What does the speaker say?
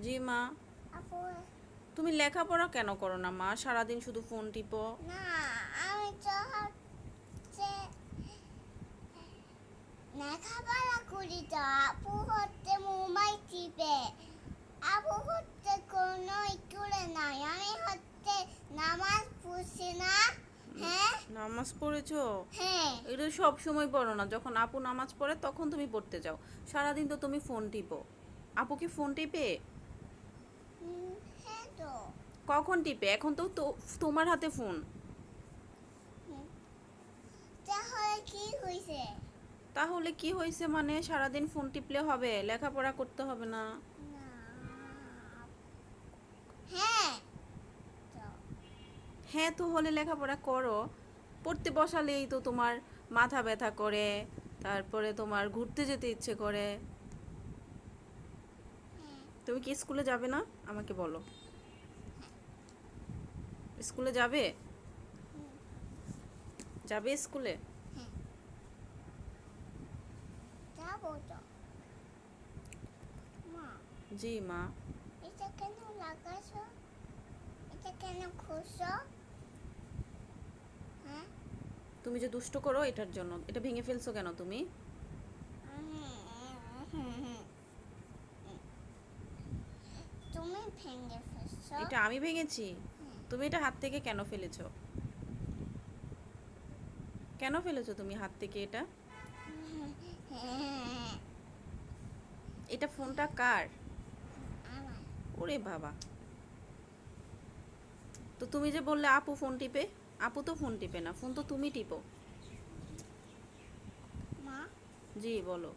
জি মা। আপু তুমি লেখাপড়া কেন করো না মা? সারাদিন শুধু ফোন টিপো। না, আমি তো হচ্ছে লেখাপড়া করি তো। আপু হচ্ছে মোবাইল টিপে। আপু হচ্ছে কোনো স্কুলে নাই। আমি হচ্ছে নামাজ পড়ছি না। হ্যাঁ নামাজ পড়েছো? হ্যাঁ এটা সব সময় পড়ো না, যখন আপু নামাজ পড়ে তখন তুমি পড়তে যাও। সারাদিন তো তুমি ফোন টিপো। আপু কি ফোন টিপে? হ্যাঁ তো। কখন টিপে? এখন তো তোমার হাতে ফোন। হুম, তাহলে কি হয়েছে? তাহলে কি হয়েছে মানে? সারাদিন ফোন টিপলে হবে? লেখাপড়া করতে হবে না? না, হ্যাঁ তো। হ্যাঁ তো হলে লেখাপড়া করো। পড়তে বসালেই তো তোমার মাথা ব্যথা করে, তারপরে তোমার ঘুরতে যেতে ইচ্ছে করে। হ্যাঁ তুমি কি স্কুলে যাবে না? আমাকে বলো। হ্যাঁ স্কুলে যাবে? হুম, যাবে স্কুলে? হ্যাঁ যাবো তো। মা, জি মা। এটা কেন লাগাছো? এটা কেন খুশো? হ্যাঁ তুমি যে দুষ্ট করো এটার জন্য। এটা ভেঙে ফেলছো কেন তুমি? তুমি ভেঙে ফেলছো? এটা আমি ভেঙেছি? হ্যাঁ তুমি এটা হাত থেকে কেন ফেলেছো? কেন ফেলেছো তুমি হাত থেকে এটা? হ্যাঁ, এটা ফোনটা কার? আমার। ওরে বাবা। তো তুমি যে বললে আপু ফোন টিপে, আপু তো ফোন টিপে না, ফোন তো তুমি টিপো। মা, জি বলো।